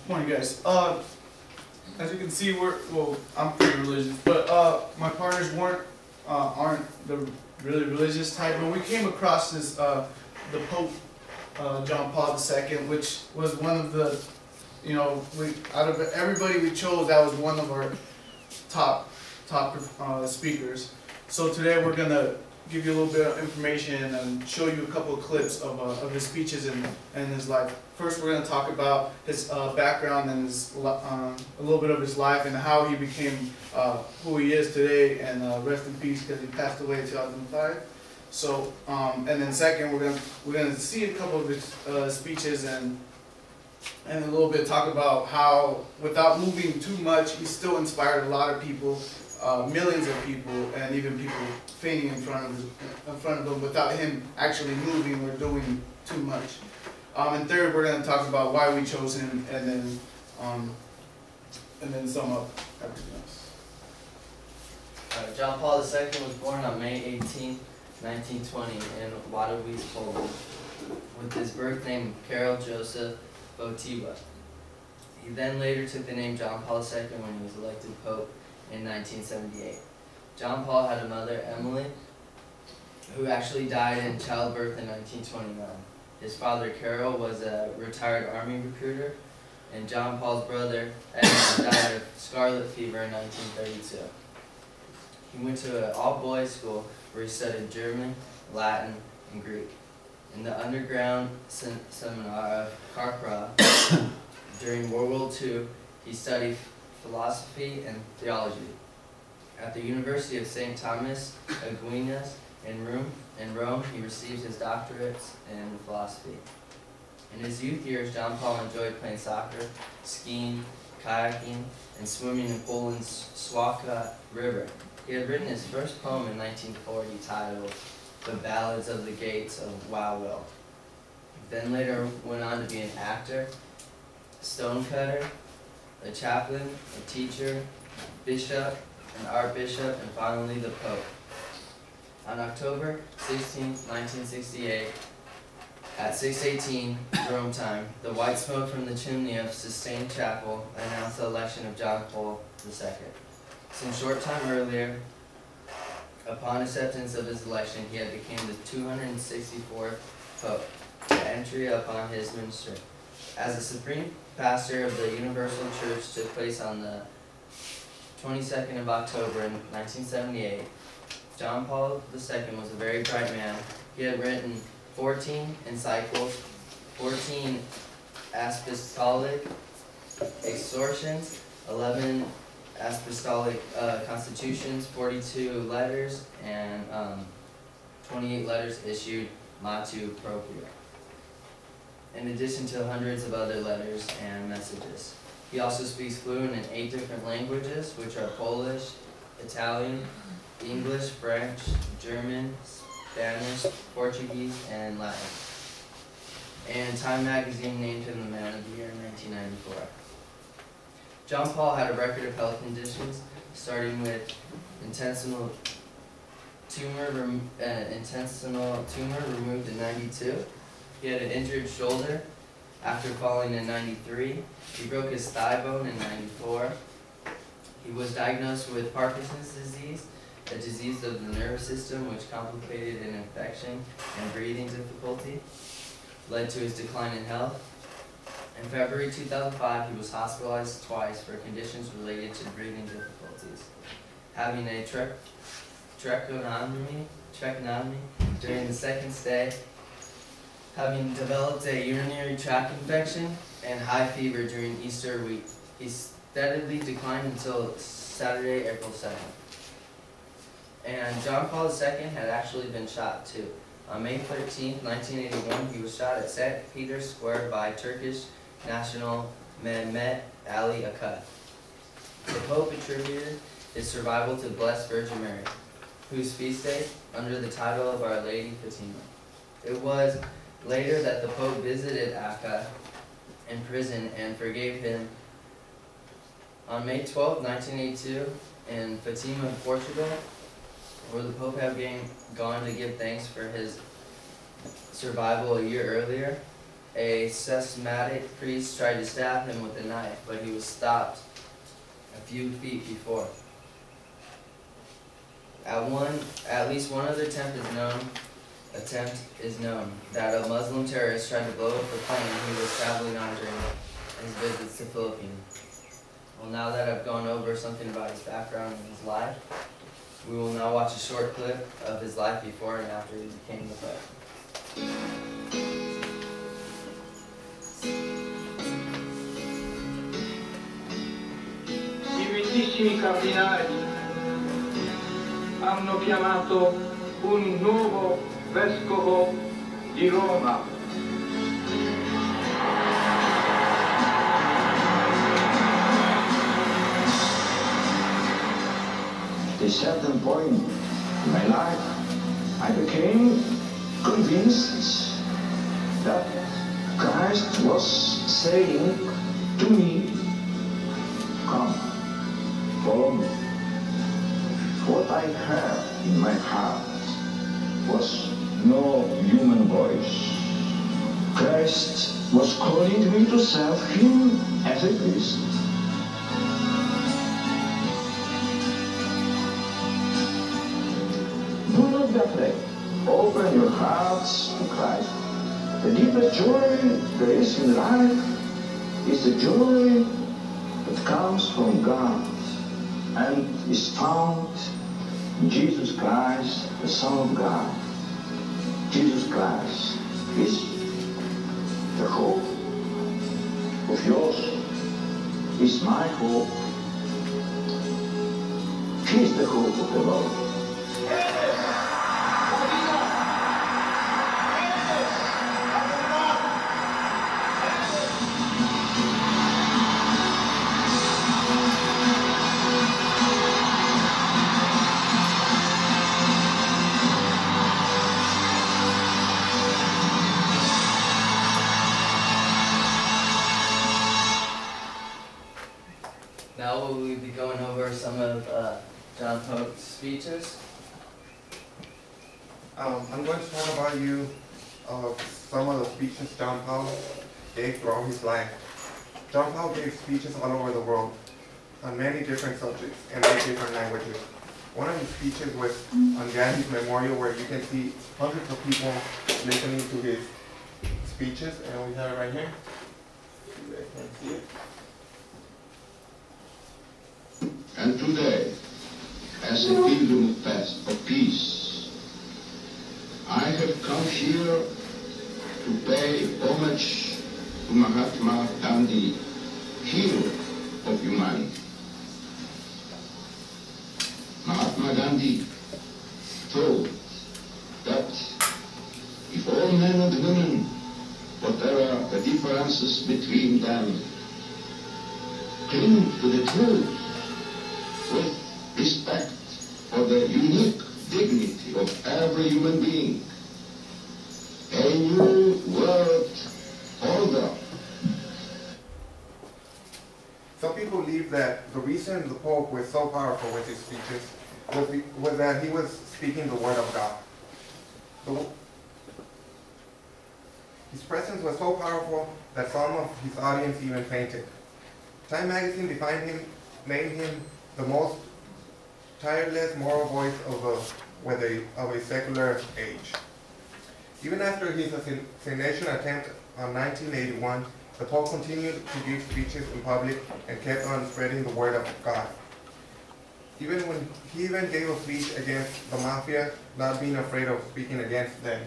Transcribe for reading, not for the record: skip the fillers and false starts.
Morning, guys. As you can see, I'm pretty religious, but my partners aren't the really religious type. But we came across this the Pope John Paul II, which was one of the, out of everybody we chose, that was one of our top speakers. So today we're gonna give you a little bit of information and show you a couple of clips of his speeches and his life. First, we're going to talk about his background and a little bit of his life and how he became who he is today. And rest in peace, because he passed away in 2005. So, and then second, we're going to see a couple of his speeches and a little bit talk about how, without moving too much, he still inspired a lot of people. Millions of people, and even people fainting in front of him without him actually moving or doing too much. And third, we're going to talk about why we chose him, and then sum up everything else. John Paul II was born on May 18, 1920 in Wadowice, Poland, with his birth name Karol Joseph Wojtyła. He then later took the name John Paul II when he was elected Pope in 1978. John Paul had a mother, Emily, who actually died in childbirth in 1929. His father, Carol, was a retired Army recruiter, and John Paul's brother, Edmund, died of scarlet fever in 1932. He went to an all-boys school where he studied German, Latin, and Greek. In the underground seminar of Krakow during World War II, he studied philosophy and theology. At the University of St. Thomas Aquinas in Rome, he received his doctorates in philosophy. In his youth years, John Paul enjoyed playing soccer, skiing, kayaking, and swimming in Poland's Sławka River. He had written his first poem in 1940 titled The Ballads of the Gates of Wawel. Then later went on to be an actor, stonecutter, a chaplain, a teacher, bishop, an archbishop, and finally the Pope. On October 16, 1968, at 6:18 Rome time, the white smoke from the chimney of Sistine Chapel announced the election of John Paul II. Some short time earlier, upon acceptance of his election, he had become the 264th Pope, the entry upon his ministry. As the supreme pastor of the Universal Church took place on the 22nd of October in 1978, John Paul II was a very bright man. He had written 14 encyclicals, 14 apostolic exhortations, 11 apostolic constitutions, 42 letters, and 28 letters issued motu proprio, in addition to hundreds of other letters and messages. He also speaks fluent in 8 different languages, which are Polish, Italian, English, French, German, Spanish, Portuguese, and Latin. And Time magazine named him the Man of the Year in 1994. John Paul had a record of health conditions, starting with intestinal tumor removed in 92. He had an injured shoulder after falling in 93. He broke his thigh bone in 94. He was diagnosed with Parkinson's disease, a disease of the nervous system which complicated an infection and breathing difficulty, led to his decline in health. In February 2005, he was hospitalized twice for conditions related to breathing difficulties, having a tracheotomy during the second stay, having developed a urinary tract infection, and high fever during Easter week. He steadily declined until Saturday, April 2nd. And John Paul II had actually been shot too. On May 13, 1981, he was shot at St. Peter's Square by Turkish national Mehmet Ali Akat. The Pope attributed his survival to the Blessed Virgin Mary, whose feast day under the title of Our Lady Fatima. It was later that the Pope visited Akat in prison and forgave him. On May 12, 1982, in Fatima, Portugal, where the Pope had gone to give thanks for his survival a year earlier, a schismatic priest tried to stab him with a knife, but he was stopped a few feet before. At least one other attempt is known that a Muslim terrorist tried to blow up the plane he was traveling on during his visits to Philippines. Well, now that I've gone over something about his background and his life, we will now watch a short clip of his life before and after he became the president. I villissimi cardinali hanno chiamato un nuovo vescovo di Roma. At a certain point in my life, I became convinced that Christ was saying to me, "Come, follow me." What I heard in my heart was no human voice. Christ was calling me to serve him as a priest. Do not be afraid. Open your hearts to Christ. The deepest joy there is in life is the joy that comes from God and is found in Jesus Christ, the Son of God. Jesus Christ is the hope of yours, is my hope. He is the hope of the Lord. Now we will be going over some of John Pope's speeches. I'm going to talk about some of the speeches John Paul gave throughout his life. John Paul gave speeches all over the world on many different subjects and in different languages. One of his speeches was on Gandhi's memorial, where you can see hundreds of people listening to his speeches, and we have it right here. You guys can see it. And today, as a pilgrim of peace, I have come here to pay homage to Mahatma Gandhi, hero of humanity. Mahatma Gandhi thought that if all men and women, whatever the differences between them, cling to the truth with respect for the unique dignity of every human being, a new world order. Some people believe that the reason the Pope was so powerful with his speeches was that he was speaking the word of God. His presence was so powerful that some of his audience even fainted. Time magazine named him the most tireless moral voice of a secular age. Even after his assassination attempt on 1981, the Pope continued to give speeches in public and kept on spreading the word of God. He even gave a speech against the mafia, not being afraid of speaking against them.